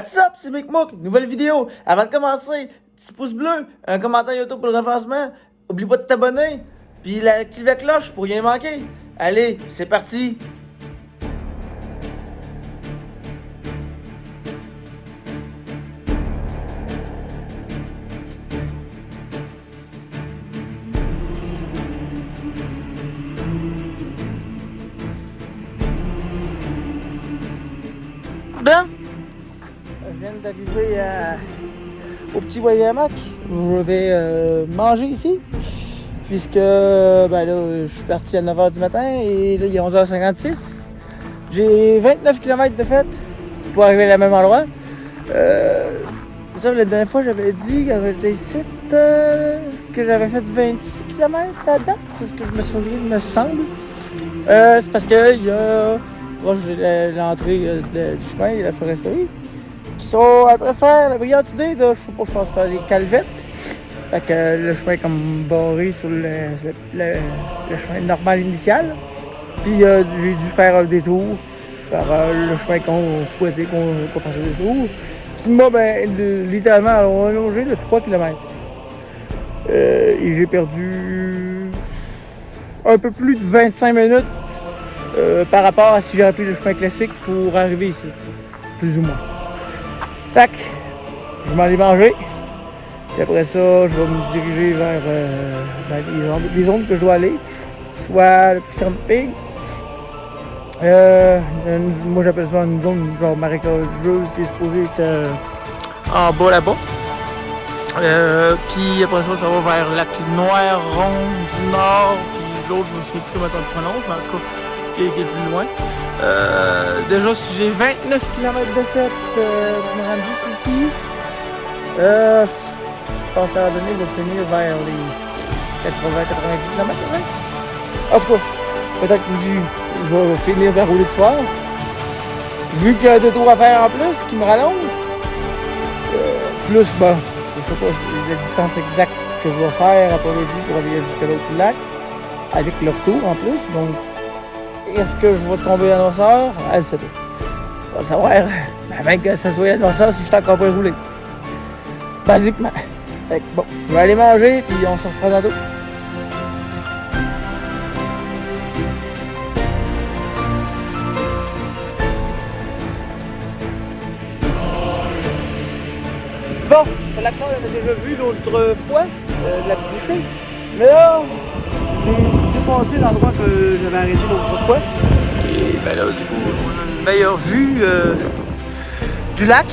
What's up, c'est Mick Mook, nouvelle vidéo. Avant de commencer, petit pouce bleu, un commentaire YouTube pour le référencement. Oublie pas de t'abonner, puis activer la cloche pour rien manquer. Allez, c'est parti. Ben, je viens d'arriver au petit Wayamac. Je vais manger ici. Puisque ben là, je suis parti à 9h du matin et là, il est 11h56. J'ai 29 km de fait pour arriver à la même endroit. Ça, la dernière fois, j'avais dit quand j'étais ici que j'avais fait 26 km à date. C'est ce que je me souviens, il me semble. C'est parce que il y a proche de l'entrée du chemin et la foresterie qui sont après faire la brillante idée de, je pense faire des calvettes. Fait que le chemin est comme barré sur le chemin normal initial. Puis j'ai dû faire un détour par le chemin qu'on souhaitait qu'on fasse un détour. Qui m'a littéralement allongé de 3 km. Et j'ai perdu un peu plus de 25 minutes par rapport à si j'aurais pris le chemin classique pour arriver ici. Plus ou moins. Fait que je m'en ai mangé. Puis après ça, je vais me diriger vers les zones que je dois aller. Soit le petit camping. Moi j'appelle ça une zone genre marécageuse qui est supposée être en bas là-bas. Puis après ça, ça va vers Lac Noir-Rond du Nord. Puis l'autre, je me souviens plus comment on le prononce, mais en tout cas, qui est plus loin. Déjà, si j'ai 29 km de fait pour me rendre ici, je pense qu'à un moment donné, je vais finir vers les 80-90 km. En tout cas, peut-être que je vais finir vers rouler de soir. Vu qu'il y a un détour à faire en plus, qui me rallonge. Plus, bon, je sais pas la distance exacte que je vais faire après midi pour aller jusqu'à l'autre lac. Avec le retour en plus. Donc, est-ce que je vais tomber à noirceur? Elle sait pas. Je vais le savoir. Même que ça soit à noirceur si je suis encore pas roulé. Basiquement. Fait que bon, je vais aller manger puis on se reprend tantôt. Bon, ce lac-là, on l'avait déjà vu l'autre fois, la bouchée. Mais là, j'ai dépassé l'endroit que j'avais arrêté l'autre fois. Et ben là, du coup, on a une meilleure vue du lac.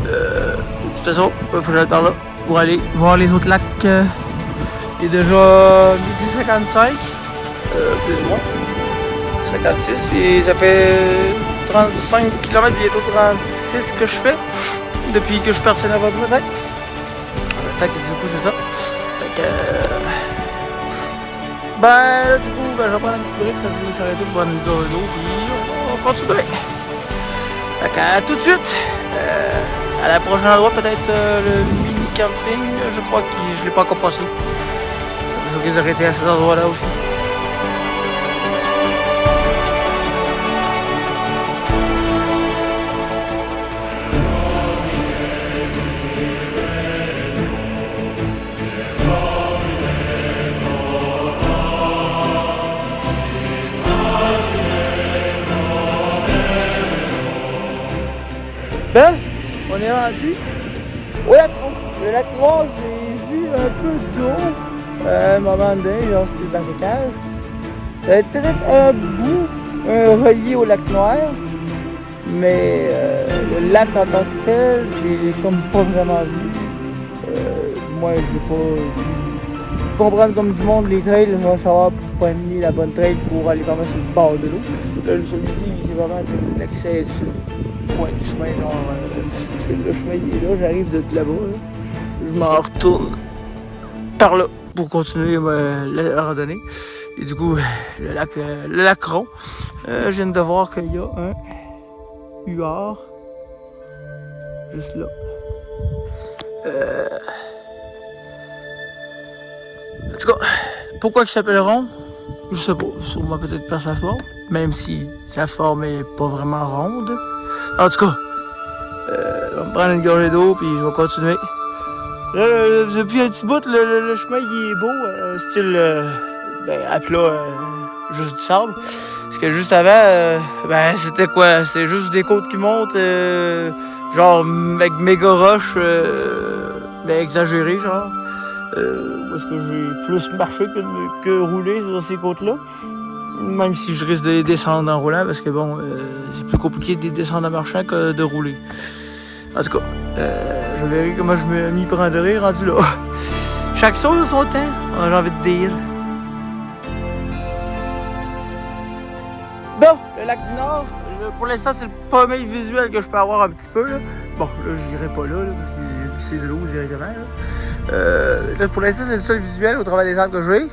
De toute façon, il faut que j'aille par là pour aller voir les autres lacs. Il est déjà midi 55, plus ou moins. 56 et ça fait 35 km, bientôt 36 que je fais depuis que je suis parti à 9h du matin. Fait que du coup c'est ça. Fait que ben du coup je vais prendre un petit break, je vais s'arrêter pour prendre une dodo puis on va continuer. Fait que à tout de suite. À la prochaine endroit, peut-être le mini camping, je crois que je ne l'ai pas encore passé. Je risque d'arrêter à cet endroit-là aussi. Ben, on est rendu au lac Noir. Le lac Noir, j'ai vu un peu d'eau à un moment donné, là c'était le marécage. Ça va être peut-être un bout relié au lac Noir, mais le lac en tant que tel, j'ai comme pas vraiment vu. Du moins, j'ai pas pu comprendre comme du monde les trails, je vais savoir pour pas amener la bonne trail pour aller vraiment sur le bord de l'eau. Là, celui-ci, j'ai vraiment l'accès sur le point du chemin, genre, parce que le chemin il est là, j'arrive de là-bas, là. Je m'en retourne par là pour continuer la randonnée. Et du coup, le lac rond, je viens de voir qu'il y a un huard juste là. En tout cas, pourquoi il s'appelle rond? Je sais pas, sûrement peut-être par sa forme, même si sa forme est pas vraiment ronde. En tout cas, vais prendre une gorgée d'eau, puis je vais continuer. Là, depuis un petit bout, le chemin il est beau, style à plat, juste du sable. Parce que juste avant, c'était quoi? C'était juste des côtes qui montent, genre avec méga roches, exagérées, genre. Parce que j'ai plus marché que roulé sur ces côtes-là. Même si je risque de descendre en roulant, parce que bon, c'est plus compliqué de descendre en marchant que de rouler. En tout cas, je verrai comment je m'y prendrai rendu là. Chaque chose a son temps, j'ai envie de dire. Bon, le lac du Nord, pour l'instant, c'est le premier visuel que je peux avoir un petit peu. Là. Bon, là, j'irai pas là, parce que c'est de l'eau directement. Là, pour l'instant, c'est le seul visuel au travers des arbres que j'ai.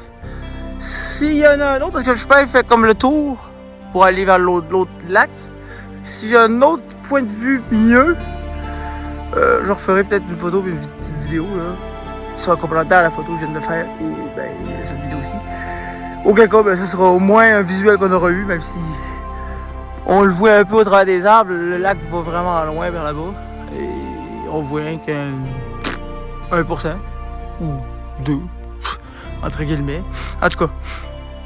S'il y en a un autre, parce que le chemin fait comme le tour pour aller vers l'autre lac. S'il y a un autre point de vue mieux, je referai peut-être une photo et une petite vidéo là, qui sera complémentaire à la photo que je viens de faire et cette vidéo aussi. Auquel cas, ce sera au moins un visuel qu'on aura eu, même si on le voit un peu au travers des arbres. Le lac va vraiment loin vers là-bas. Et on voit rien qu'un 1% ou 2%, entre guillemets. En tout cas,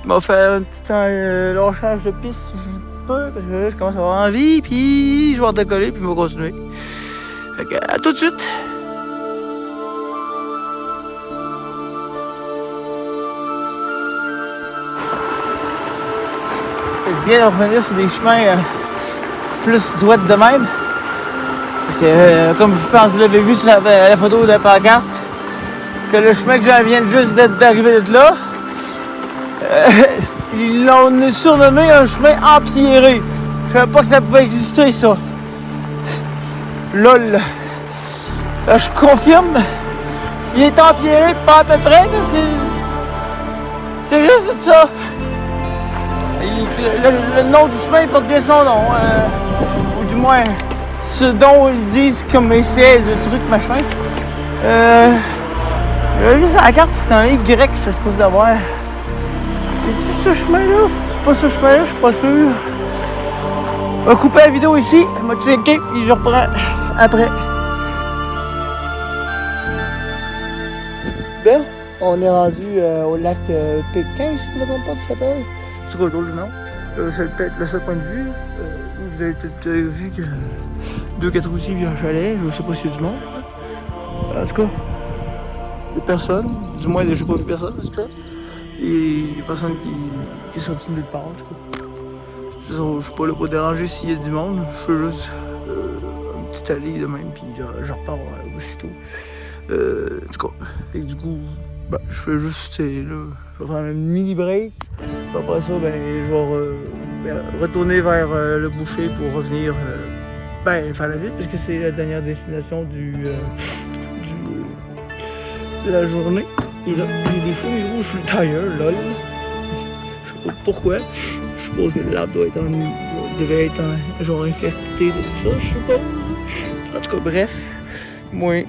on va faire un petit lâchage de piste, je peux, parce que là, je commence à avoir envie, puis je vais redécoller, puis on va continuer. Fait que, à tout de suite! C'est bien de revenir sur des chemins plus droites de même. Parce que, comme je pense que vous l'avez vu sur la photo de la pancarte, que le chemin que je viens juste d'arriver de là, ils l'ont surnommé un chemin empierré. Je savais pas que ça pouvait exister, ça. Lol. Je confirme, il est empierré pas à peu près, parce que c'est juste ça. Le nom du chemin porte bien son nom, ou du moins ce dont ils disent comme effet de trucs machin. J'avais vu sur la carte, c'était un Y que j'étais supposé d'avoir. C'est-tu ce chemin-là? C'est pas ce chemin-là? Je suis pas sûr. On va couper la vidéo ici, on va checker et je reprends après. Bon, on est rendu au lac Pékin, si je ne me trompe pas, qu'il s'appelle. C'est quoi drôle du nom? C'est peut-être le seul point de vue. Vous avez peut-être vu que 2-4 aussi vient un chalet, je ne sais pas s'il y a du monde. En tout cas, des personnes, du moins j'ai pas vu personne en tout cas. Et des personnes qui sont sorties de nulle part en tout cas. De toute façon, je suis pas là pour déranger s'il y a du monde, je fais juste une petite allée de même, puis je repars aussitôt. En tout cas, et du coup, je fais juste, là, je vais faire un mini break. Après ça, je vais retourner vers le boucher pour revenir faire la ville, puisque c'est la dernière destination de la journée. Et là, j'ai des fourmis rouges sur le tailleur, lol. Je sais pas pourquoi. Je suppose que l'arbre devait être genre infecté de ça, je suppose. En tout cas, bref, moi,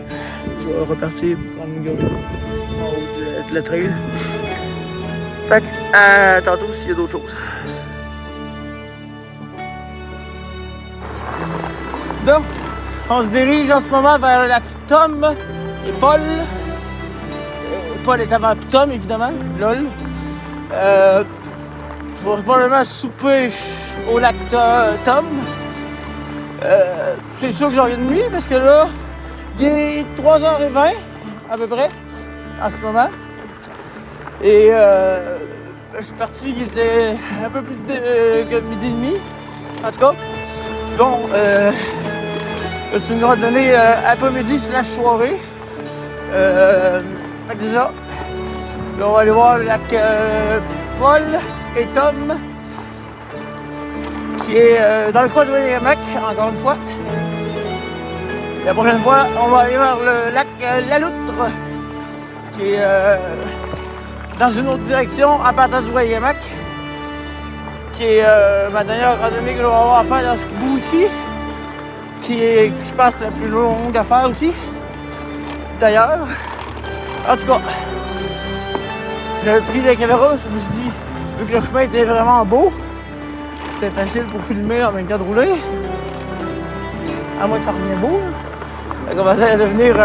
je vais repartir pour prendre une gorgée en haut de la trail. Fait que, tantôt s'il y a d'autres choses. Donc, on se dirige en ce moment vers le lac Tom et Paul. Paul est avant Tom, évidemment, lol. Je vais probablement souper au lac Tom. C'est sûr que j'en reviens de nuit, parce que là, il est 3h20 à peu près, en ce moment. Et je suis parti, il était un peu plus que midi et demi, en tout cas. Bon, c'est une randonnée après-midi / soirée. Fait que déjà, là on va aller voir le lac Paul et Tom, qui est dans le coin de Wayamac, encore une fois. La prochaine fois, on va aller vers le lac La Loutre, qui est dans une autre direction, en partant du Wayamac, qui est ma dernière randonnée que je vais avoir à faire dans ce bout ici, qui est, je pense, la plus longue à faire aussi, d'ailleurs. En tout cas, j'avais pris la caméra, je me suis dit, vu que le chemin était vraiment beau, c'était facile pour filmer en même temps de rouler, à moins que ça revienne beau. Ça commence à devenir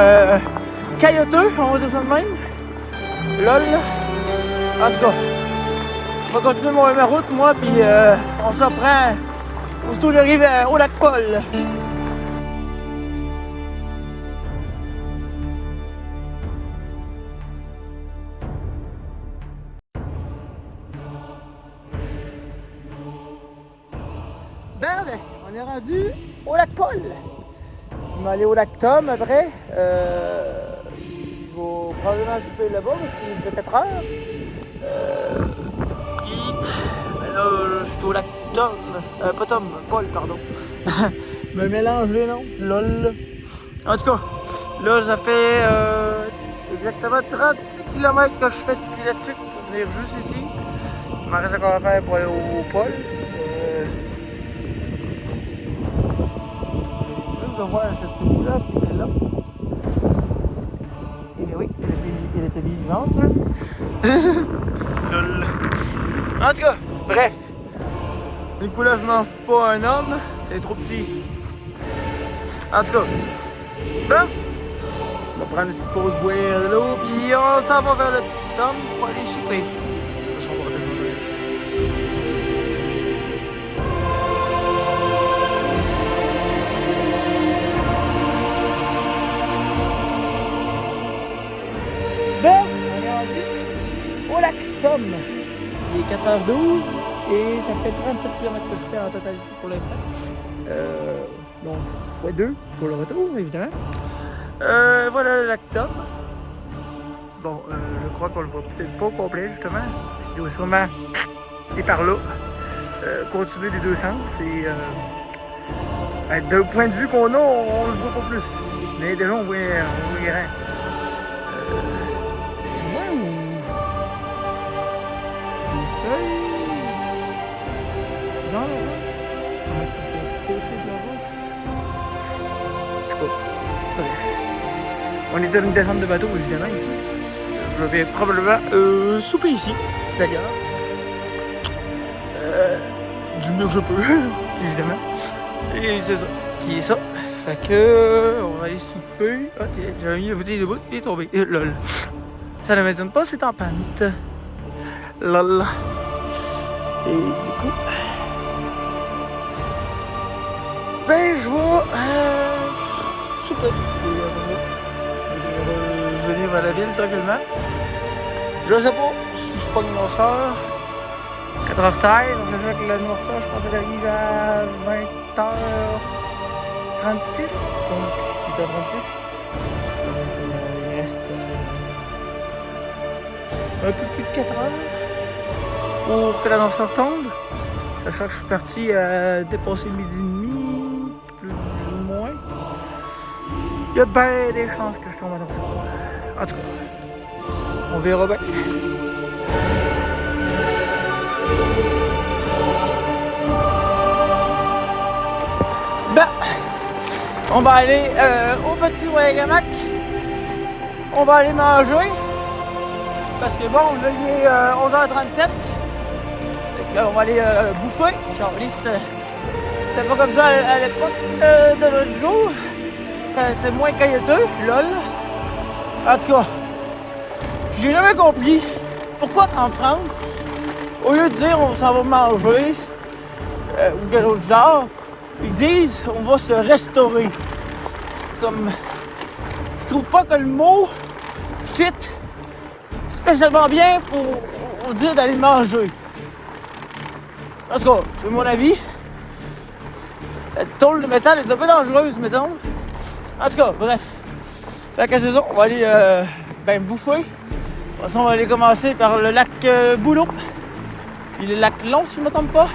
caillouteux, on va dire ça de même. Lol. En tout cas, je vais continuer ma route, moi, puis on s'en prend aussitôt que j'arrive au lac Paul. Ben, on est rendu au lac Paul. On va aller au lac Tom après. Je vais probablement souper là-bas parce qu'il est déjà 4 heures. Puis, ben là, je suis au lac Tom. Pas Tom, Paul, pardon. Me mélange les noms. Lol. En tout cas, là, ça fait exactement 36 km que je fais depuis la tuque pour venir juste ici. Il m'en reste encore à faire pour aller au Paul. De voir cette petite-là, ce qui était là. Et oui, elle était vivante. Lol. En tout cas, bref. Une fois là, je m'en fous pas un homme, c'est trop petit. En tout cas, bon, on va prendre une petite pause, boire de l'eau, puis on s'en va vers le Tom pour aller souper. Bon, on est rendu au lac Tom. Il est 4h12 et ça fait 37 km que je fais en totalité pour l'instant. Donc, x2 pour le retour, évidemment. Voilà le lac Tom. Bon, je crois qu'on le voit peut-être pas au complet, justement. Parce qu'il doit sûrement aller par là. Continuer des deux sens. Et d'un point de vue qu'on a, on le voit pas plus. Mais déjà, on voit grand. Non, la roche. Ça, c'est le côté de la roche. En tout cas, bref. On est dans une descente de bateau, évidemment, ici. Je vais probablement souper ici, d'ailleurs. Du mieux que je peux, évidemment. Et c'est ça. Qui est ça. Fait que, on va aller souper. Ok, j'avais mis la bouteille de bout, il est tombé. Lol. Ça ne m'étonne pas, c'est en pente. Lol. Et du coup... Ben, je vais souper. Venir vers la ville tranquillement. Je sais pas si je pogne mon soeur. 4h13, on fait ça avec le noirceur, je pense qu'elle arrive à 20h36. Donc, 8h36. Donc, il reste un peu plus de 4 heures pour que la noirceur tombe. Sachant que je suis parti à dépasser midi et demi, plus ou moins. Il y a bien des chances que je tombe à noirceur. En tout cas, on verra bien. Ben, on va aller au petit Wayagamack. On va aller manger. Parce que bon, là il est 11h37. On va aller bouffer. C'était pas comme ça à l'époque de l'autre jour. Ça était moins caillouteux, lol. En tout cas, j'ai jamais compris pourquoi en France, au lieu de dire on s'en va manger ou quelque chose du genre, ils disent on va se restaurer. Comme, je trouve pas que le mot fit spécialement bien pour dire d'aller manger. En tout cas, c'est mon avis. Cette tôle de métal est un peu dangereuse, mettons. En tout cas, bref. Fait que c'est ça, on va aller bouffer. De toute façon, on va aller commencer par le lac Boulot. Puis le lac Long, si je ne me trompe pas. De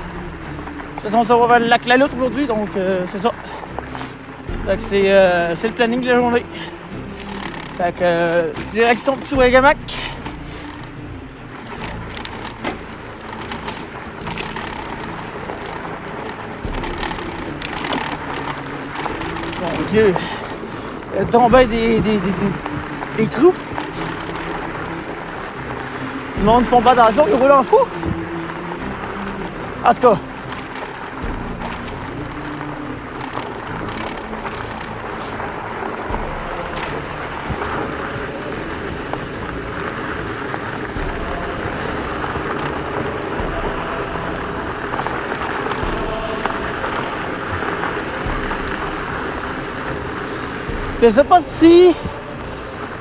toute façon, ça va vers le lac Laloute aujourd'hui, donc c'est ça. Fait que c'est le planning de la journée. Fait que direction Petit Wayagamack. Mon Dieu, il y a tombé des trous. Le monde ne font pas attention, ils roulent en fou. En tout cas, Je sais pas si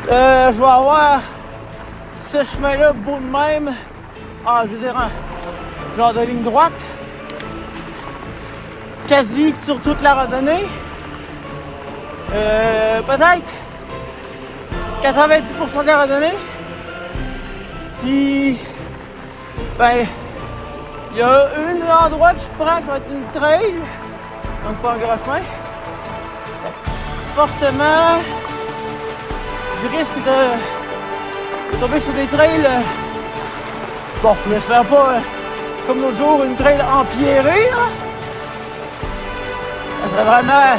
je vais avoir ce chemin-là beau de même. Ah, je veux dire, genre de ligne droite. Quasi sur toute la randonnée. Peut-être 90% de la randonnée. Puis, ben, il y a un endroit que je prends qui va être une trail. Donc pas un gros chemin. Forcément, je risque de tomber sur des trails. Bon, je l'espère pas comme l'autre jour, une trail empierrée. Là. Ça serait vraiment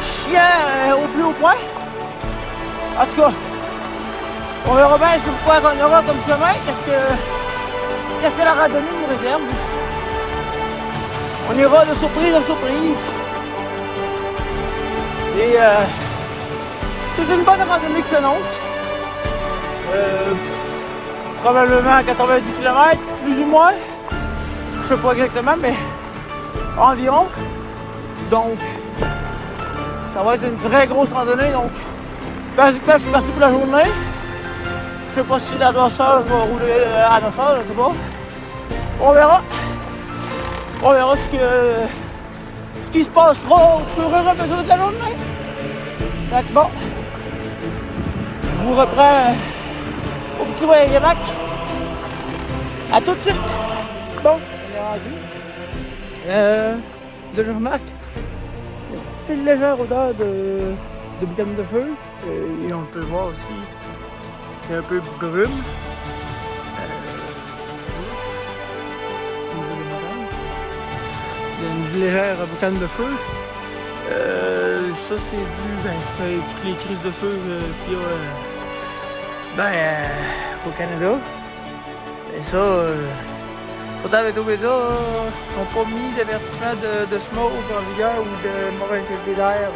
chiant au plus haut point. En tout cas, on verra bien sur quoi qu'on aura comme chemin. Qu'est-ce que la randonnée nous réserve. On ira de surprise en surprise. Et c'est une bonne randonnée qui s'annonce. Probablement 90 km, plus ou moins. Je sais pas exactement, mais environ. Donc, ça va être une très grosse randonnée. Donc, basiquement, je suis parti pour la journée. Je sais pas si la dosseur, je vais rouler à la dosseur, je sais pas. On verra. On verra ce qui se passera au fur et à mesure de la journée. Donc bon, je vous reprends au petit voyage bac. À tout de suite. Bon, on est rendu. Là, je remarque une petite légère odeur de boucan de feu. Et on peut voir aussi, c'est un peu brume. Il y a une légère boucane de feu. Ça c'est dû toutes les crises de feu qu'il y a au Canada. Et ça, pourtant avec Obéza, ils n'ont pas mis d'avertissement de smoke en vigueur ou de mauvaise qualité d'air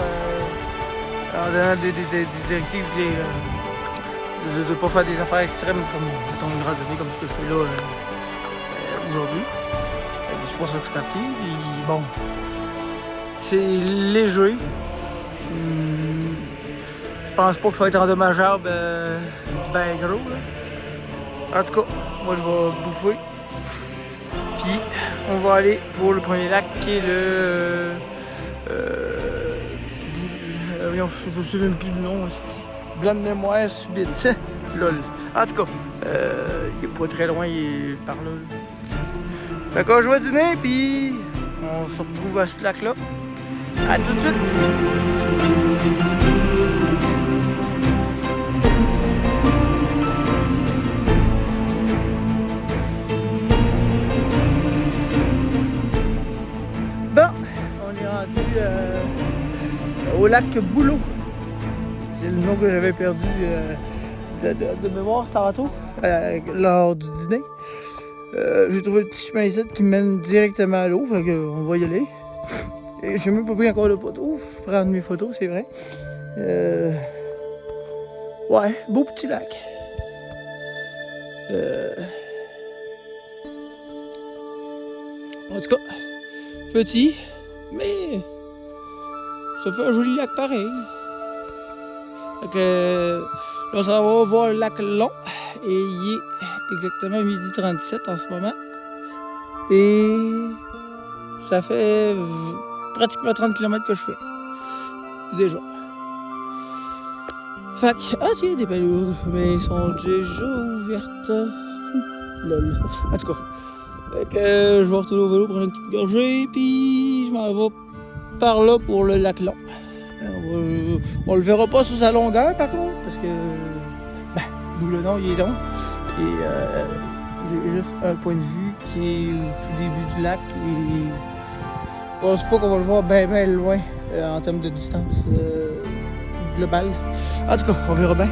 en donnant des directives de ne pas faire des affaires extrêmes comme une randonnée comme ce que je fais là aujourd'hui. C'est pour ça que je suis parti. Et bon, c'est léger. Je pense pas que ça va être endommageable ben gros. Là. En tout cas, moi je vais bouffer. Puis on va aller pour le premier lac qui est le... je sais même plus le nom aussi. Blanc de mémoire subite. Lol. En tout cas, il est pas très loin, il est par là. Fait qu'on je vais dîner, puis on se retrouve à ce lac-là. À tout de suite! Bon, on est rendu au lac Boulot. C'est le nom que j'avais perdu de mémoire tantôt, lors du dîner. J'ai trouvé le petit chemin ici qui mène directement à l'eau, fait qu'on va y aller. Et j'ai même pas pris encore de photos, je prends mes photos, c'est vrai. Ouais, beau petit lac. En tout cas, petit, mais ça fait un joli lac pareil. Fait que là, ça va voir le lac Long et il est exactement 12h37 en ce moment. Et ça fait pratiquement 30 km que je fais. Déjà. Fait que, ah tiens, des ballons, mais ils sont déjà ouvertes. Lol. En tout cas, fait que je vais retourner au vélo prendre une petite gorgée, puis je m'en vais par là pour le lac Long. On le verra pas sous sa longueur par contre, parce que, d'où le nom, il est long. Et j'ai juste un point de vue qui est au tout début du lac et je pense pas qu'on va le voir bien loin en termes de distance globale. En tout cas, on verra bien.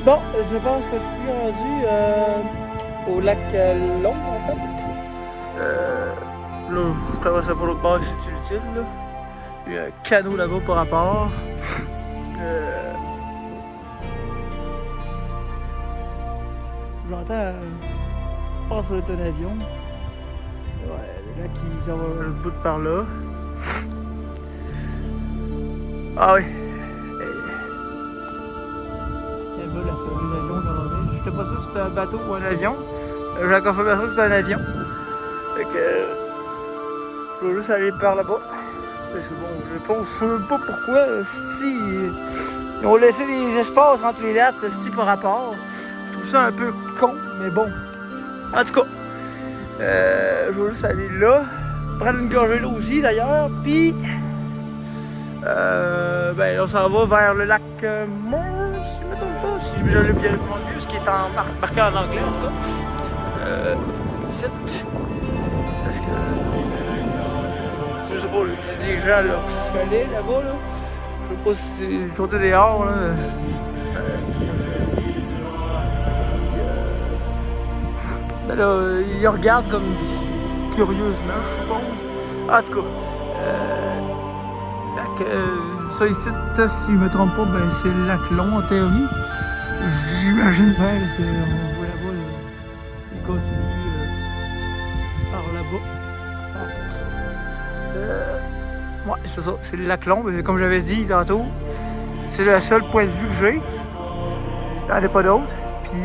Bon, je pense que je suis rendu au lac Long en fait. Là, je traverse pas l'autre bord, c'est utile. Là. Il y a un canot là-bas par rapport. J'entends passer un avion. Ouais, le lac qui s'en va à l'autre bout de par là. Ah oui. Elle va la famille d'avion qu'on avait. J'étais pas sûr si c'était un bateau ou un avion. J'ai la confirmation que c'était un avion. Fait que je vais juste aller par là-bas. Parce que bon, je sais pas pourquoi si ils ont laissé des espaces entre les lettres, si par rapport. Je trouve ça un peu con, mais bon. En tout cas, je vais juste aller là, prendre une gorgée d'eau aussi d'ailleurs, puis ben on s'en va vers le lac Moore, si je ne me trompe pas, si je l'ai bien prononcé, ce qui est marqué en anglais en tout cas. Ici, parce que je sais pas, il y a des gens là, chalet là-bas là. Je sais pas si ils sont dehors là. Ben là, ils regardent comme curieusement, je suppose. En tout cas, ça ici, si je me trompe pas, ben c'est le lac Long en théorie. J'imagine bien parce qu'on voit là-bas, là, il continue par là-bas. Ouais, c'est ça, c'est le lac Long. Mais comme j'avais dit tantôt, c'est le seul point de vue que j'ai. Il n'y en a pas d'autre. Puis,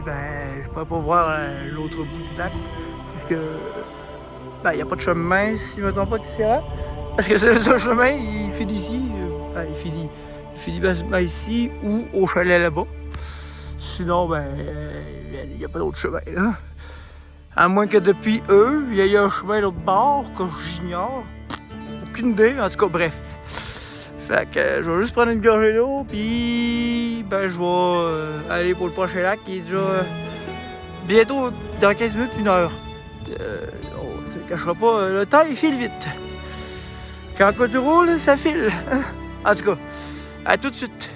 ben, je pourrais pas voir l'autre bout du lac. Puisque, ben, il n'y a pas de chemin, si je ne me trompe pas, d'ici là. Parce que c'est le seul chemin, il finit ici. Ben, il finit ben, ici ou au chalet là-bas. Sinon, ben, il n'y a pas d'autre chemin, là. À moins que depuis eux, il y ait un chemin à l'autre bord que j'ignore. Aucune idée, en tout cas, bref. Fait que je vais juste prendre une gorgée d'eau, puis ben, je vais aller pour le prochain lac qui est déjà bientôt, dans 15 minutes, 1 heure. On ne se cachera pas, le temps il file vite. Quand tu roules, ça file. En tout cas, à tout de suite.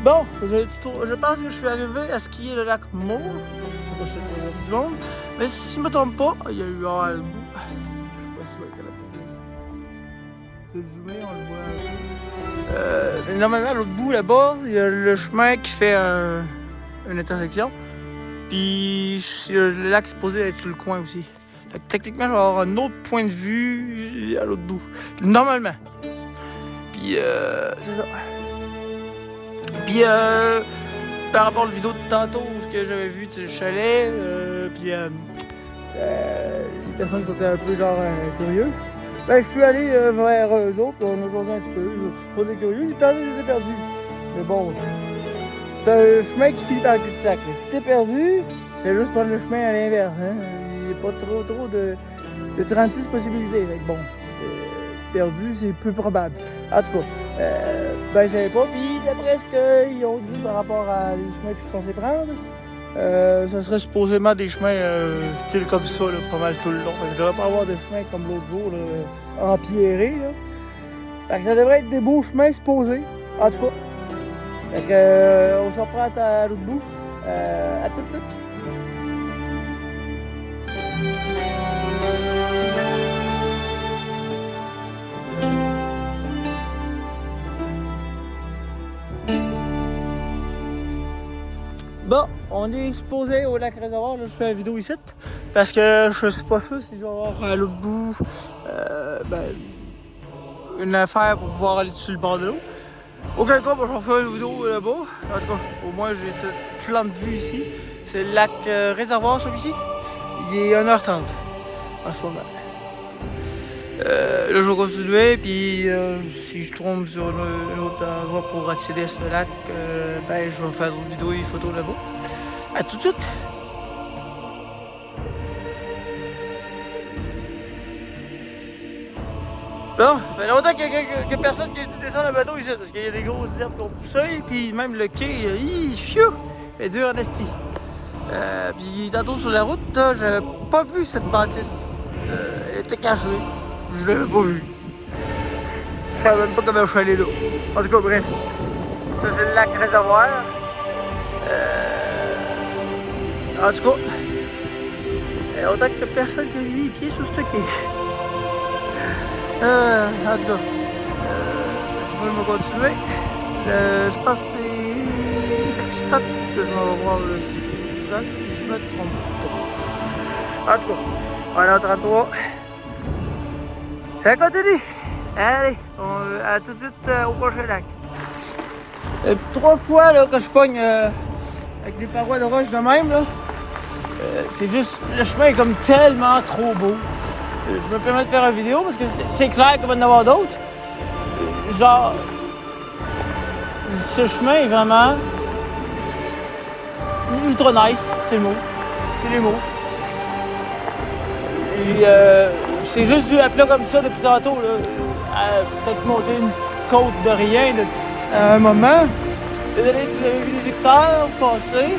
Bon, je pense que je suis arrivé à ce qui est le lac Moore. Je sais pas si c'est le lac du monde. Mais si je ne me trompe pas, il y a eu un bout. Je sais pas si va être capable de zoomer, on le voit. Normalement, à l'autre bout là-bas, il y a le chemin qui fait une intersection. Puis le lac est supposé être sur le coin aussi. Fait que techniquement, je vais avoir un autre point de vue à l'autre bout. Normalement. Puis c'est ça. Puis par rapport à la vidéo de tantôt, ce que j'avais vu, le chalet, puis les personnes qui étaient un peu genre curieux. Ben, je suis allé vers eux autres, on a joué un petit peu, pas des curieux, ils étaient perdus. Mais bon, c'est un chemin qui finit par le cul-de-sac. Si t'es perdu, tu fais juste prendre le chemin à l'inverse. Hein? Il n'y a pas trop de 36 possibilités. Fait que bon, perdu, c'est peu probable. En tout cas, ben je savais pas. Puis d'après ce qu'ils ont dit par rapport à les chemins que je suis censé prendre, ça serait supposément des chemins style comme ça, là, pas mal tout le long. Fait que je devrais pas avoir de chemin comme l'autre jour, là, empierré. Là. Fait que ça devrait être des beaux chemins supposés, en tout cas. Fait que on se reprend à l'autre bout. À tout de suite. Bon, on est supposé au lac réservoir, là je fais une vidéo ici, parce que je suis pas sûr si je vais avoir à l'autre bout ben, une affaire pour pouvoir aller sur le bord de l'eau. Auquel cas, ben, je vais faire une vidéo là-bas, parce qu'au moins j'ai ce plan de vue ici. C'est le lac réservoir celui-ci, il est 1h30 en ce moment. Là je vais continuer, puis si je tombe sur une autre voie pour accéder à ce lac, ben je vais faire d'autres vidéos et photos là-bas. À tout de suite! Bon, ça fait longtemps qu'il y a personne qui est venu descendre le bateau ici, parce qu'il y a des gros herbes qui ont poussé, puis même le quai, il fait dur en esti. Puis tantôt sur la route, j'avais pas vu cette bâtisse. Elle était cachée. Je l'avais pas vu. Je savais même pas comment je suis allé là. En tout cas, bref. Ça, c'est le lac réservoir. En tout cas, autant que personne qui a mis les pieds sur ce quai. En tout cas, moi je vais continuer. Je pense que c'est Scott que je vais voir le ça si je me trompe pas. En tout cas, on est en 33. Ça continue. Allez, à tout de suite au prochain lac. 3 fois là, que je pogne avec des parois de roche de même, là, c'est juste, le chemin est comme tellement trop beau. Je me permets de faire une vidéo parce que c'est clair qu'il va y en avoir d'autres. Genre, ce chemin est vraiment ultra nice, c'est le mot. C'est les mots. Et c'est juste dû à plat comme ça depuis tantôt, là. Peut-être monter une petite côte de rien là, à un moment. Désolé si vous avez vu les écouteurs passer.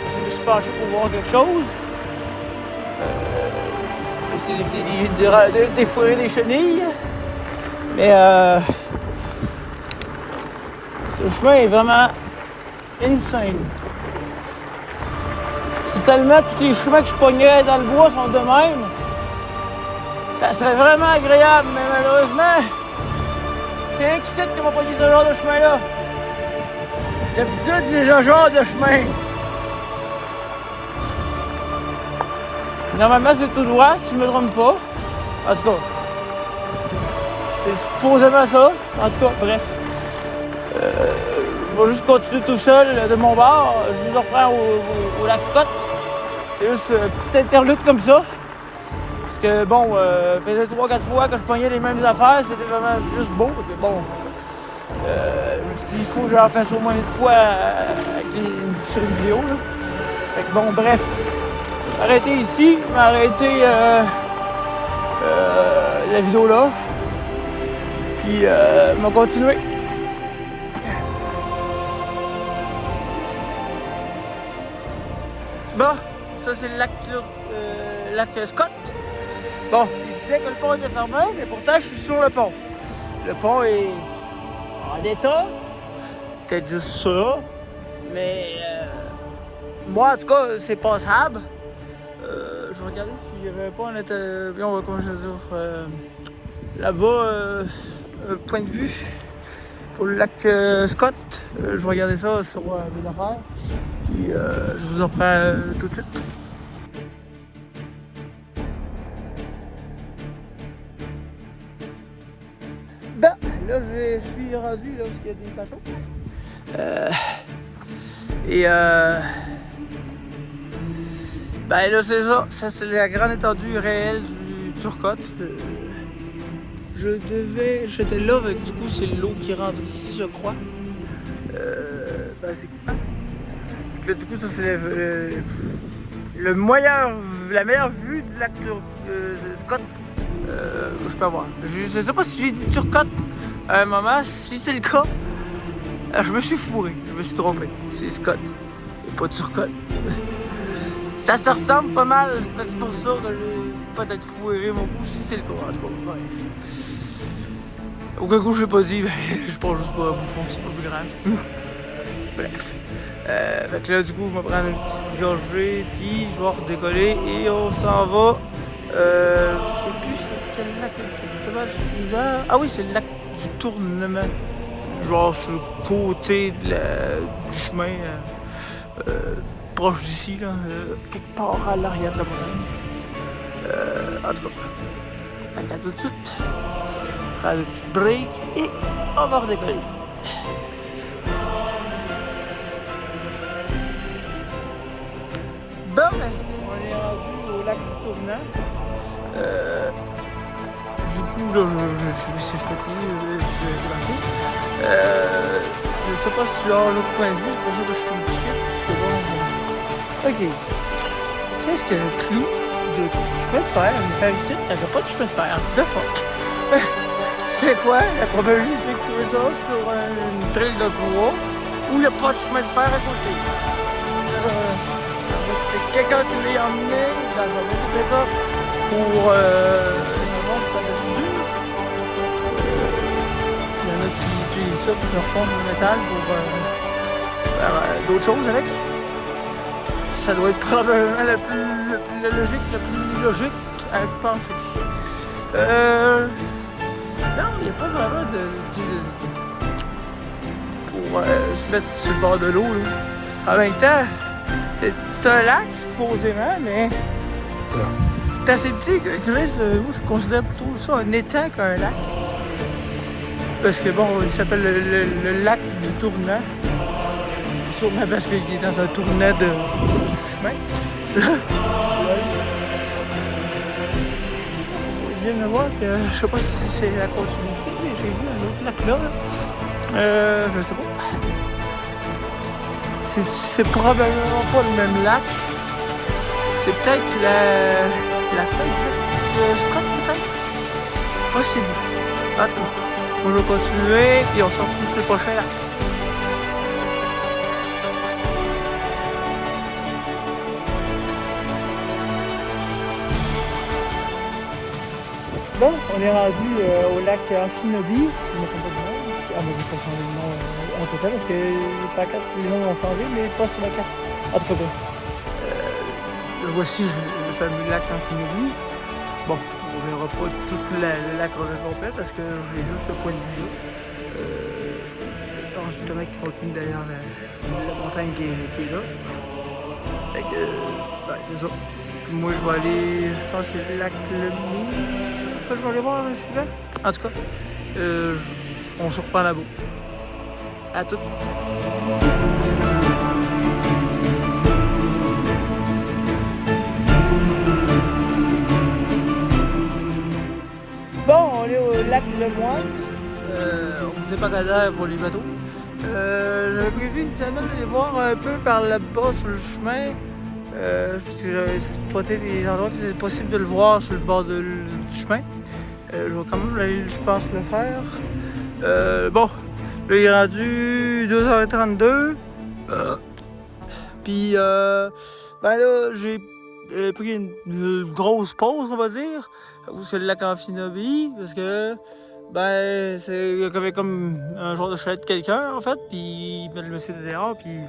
Je me suis penché pour voir quelque chose. Essayer de défourer des chenilles. Mais ce chemin est vraiment insane. Si seulement tous les chemins que je pognais dans le bois sont de même, ça serait vraiment agréable, mais malheureusement, c'est un qui cite qui m'a pogné ce genre de chemin-là. D'habitude, j'ai ce genre de chemin. Normalement, c'est tout droit, si je me trompe pas. En tout cas, c'est supposément ça. En tout cas, bref. Je vais juste continuer tout seul de mon bord. Je vous reprends au lac Scott. C'est juste une petite interlude comme ça. Parce que bon, ça faisait 3-4 fois que je pognais les mêmes affaires. C'était vraiment juste beau. Et bon, je me suis dit, il faut que j'en fasse au moins une fois sur une vidéo. Là. Fait que bon, bref. Arrêtez ici, m'arrêter la vidéo là. Puis, on va continuer. Bon, ça c'est le lac Scott. Bon, il disait que le pont était fermé, mais pourtant je suis sur le pont. Le pont est en état, peut-être juste ça, mais moi en tout cas c'est passable. Je vais regarder si j'avais pas un comment je veux dire, là-bas un point de vue pour le lac Scott. Je vais regarder ça sur mes affaires. Puis je vous en prends tout de suite. Ben, là je suis rendu là où il y a des bateaux. Ben là c'est ça. Ça c'est la grande étendue réelle du Turcotte. J'étais là, avec du coup c'est l'eau qui rentre ici je crois. Ben c'est quoi? Là, du coup, ça c'est la meilleure vue du lac Scott que je peux avoir. Je sais pas si j'ai dit Turcotte à un moment. Si c'est le cas, je me suis fourré, je me suis trompé. C'est Scott et pas Turcotte. Ça se ressemble pas mal, c'est pour ça que j'ai peut-être fourré mon coup si c'est le cas. En tout cas, bref. Aucun coup, je l'ai pas dit, ben, je pense juste pas à bouffon, c'est pas plus grave. Bref. Fait que là, du coup, je vais prendre une petite gorgée, puis je vais redécoller et on s'en va. Je sais plus c'est quel lac, c'est exactement le suivant. Ah oui, c'est le lac du Tournement. Genre sur le côté du chemin, proche d'ici, là, quelque part à l'arrière de la montagne. En tout cas, fait qu'à tout de suite. Prendre une petite break et on va redécoller. Bon, ben, on est rendu au lac du Tournant. Du coup, là, je suis fatigué, je sais pas si genre l'autre point de vue, c'est pour ça que je suis petit, parce que bon. Ok. Qu'est-ce que le clou de chemin de fer me faire ici? Il n'y a pas de chemin de fer. De fuck. C'est quoi la probabilité de trouver ça sur une trail de bois où il n'y a pas de chemin de fer à côté? C'est quelqu'un qui l'a emmené dans un autre état pour il y en a qui utilisent ça pour leur fondre du métal pour faire d'autres choses avec. Ça doit être probablement la plus logique à penser. Non, il n'y a pas vraiment pour se mettre sur le bord de l'eau. En même temps, c'est un lac, supposément, mais c'est assez petit que moi je considère plutôt ça un étang qu'un lac. Parce que bon, il s'appelle le lac du tournant. Sûrement parce qu'il est dans un tournant du chemin. Je viens de voir que je sais pas si c'est la continuité, mais j'ai vu un autre lac là. Je sais pas. C'est probablement pas le même lac. C'est peut-être la feuille de Scott, peut-être. Possible. En tout cas, on va continuer et on se retrouve sur le prochain lac. Bon, on est rendu au lac Amphinobi, si je ne me trompe pas du nom. Ah, mais j'ai pas changé de nom en total parce que les noms ont changé, mais pas sur la carte. En tout cas, voici le fameux lac Amphinobi. Bon, on ne verra pas tout le lac complet parce que j'ai juste ce point de vue-là. Justement, qui continue derrière la montagne qui est là. Fait que, ben, c'est ça. Puis moi, je vais aller, je pense que c'est le lac Lemay. Je vais aller voir le suivant. En tout cas, on se reprend là-bas. À tout. Bon, on est au lac Lemoine. Au département pour les bateaux. J'avais prévu initialement d'aller voir un peu par là-bas sur le chemin. Parce que j'avais spoté des endroits que c'est possible de le voir sur le bord du chemin. Je vais quand même aller, je pense, le faire. Bon, là il est rendu 2h32. Puis, ben là, j'ai pris une grosse pause, on va dire. Parce que le lac Amphinobi, parce que, ben, il y avait comme un genre de chalet de quelqu'un, en fait. Puis, le monsieur était dehors, puis.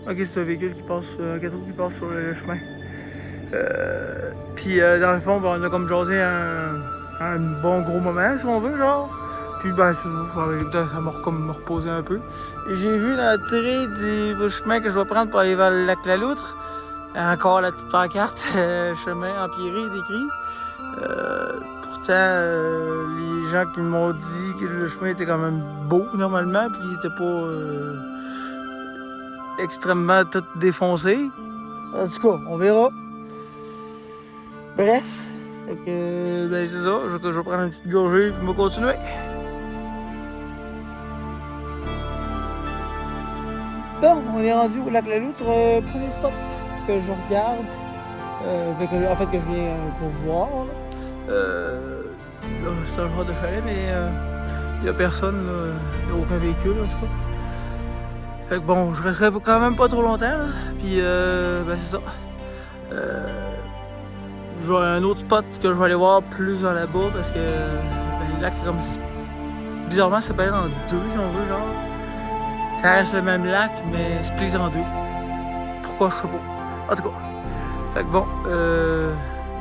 Ok, c'est un véhicule qui passe, un gâteau qui passe sur le chemin. Puis dans le fond, ben, on a comme jasé un bon gros moment, si on veut, genre. Puis ben, ça m'a comme reposé un peu. Et j'ai vu l'entrée du chemin que je dois prendre pour aller vers le lac La Loutre. Encore la petite pancarte, chemin empierré décrit. Pourtant, les gens qui m'ont dit que le chemin était quand même beau normalement, puis il était pas extrêmement tout défoncé. En tout cas, on verra. Bref, fait que, ben c'est ça, je vais prendre une petite gorgée et on va continuer. Bon, on est rendu au lac La Loutre, premier spot que je regarde, en fait que je viens pour voir. Là, c'est un genre de chalet, mais il n'y a personne, il n'y a aucun véhicule en tout cas. Fait que bon, je resterai quand même pas trop longtemps, là. Puis ben c'est ça. J'ai un autre spot que je vais aller voir plus dans là-bas parce que ben, le lac est comme bizarrement séparé en deux si on veut, genre. Ça reste le même lac mais split en deux. Pourquoi je sais pas. En tout cas. Fait que bon,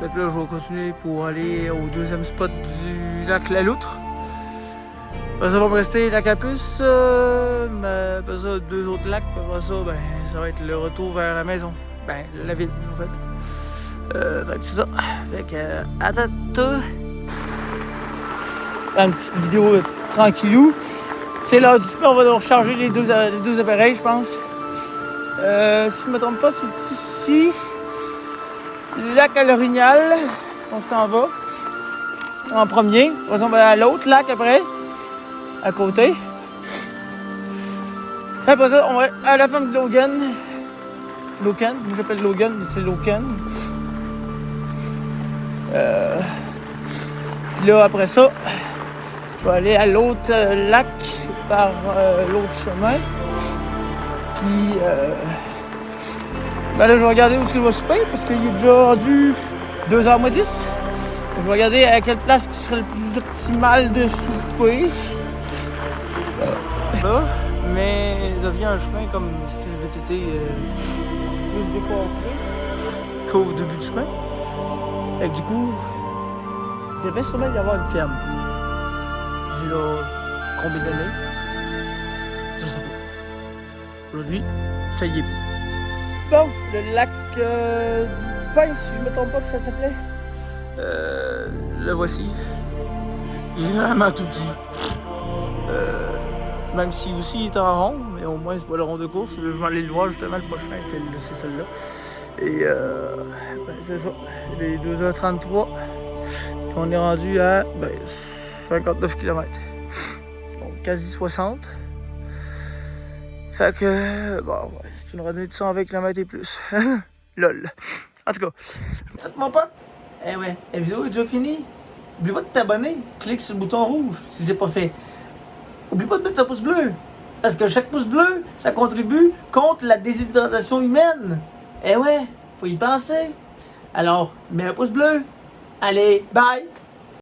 fait que là je vais continuer pour aller au deuxième spot du lac La Loutre. Après ça va me rester la Capuce, mais après ça deux autres lacs, après ça ben ça va être le retour vers la maison. Ben la ville en fait. Fait que c'est ça. Fait que, attends tout. Faire une petite vidéo tranquillou. C'est l'heure du sport, on va recharger les deux appareils, je pense. Si je ne me trompe pas, c'est ici. Le lac à l'Orignal. On s'en va. En premier. On va aller à l'autre lac après. À côté. Après ça, on va à la ferme de Logan. Locan, moi j'appelle Logan, mais c'est Locan. Là, après ça, je vais aller à l'autre lac par l'autre chemin. Puis, ben là, je vais regarder où est-ce qu'il va souper parce qu'il est déjà rendu 2h10. Je vais regarder à quelle place qui serait le plus optimal de souper. là, mais devient un chemin comme style VTT plus décoiffé qu'au début du chemin. Fait que du coup, il devait sûrement y avoir une ferme. Vu là, combien d'années? Je sais pas. Aujourd'hui, ça y est plus. Bon, le lac du Pin, si je me trompe pas que ça s'appelait. Le voici. Il est vraiment tout petit. Même si aussi il est en rond, mais au moins c'est pas le rond de course. Je vais aller le voir justement le prochain, c'est celui-là. Et ben, c'est ça. Il est 2h33. Puis on est rendu à 59 km. Donc quasi 60. Fait que bon ouais, c'est une randonnée de 120 km et plus. Lol. En tout cas, c'est mon pote. Eh ouais, la vidéo est déjà finie. Oublie pas de t'abonner. Clique sur le bouton rouge si c'est pas fait. Oublie pas de mettre un pouce bleu. Parce que chaque pouce bleu, ça contribue contre la déshydratation humaine. Eh ouais, faut y penser. Alors, mets un pouce bleu. Allez, bye!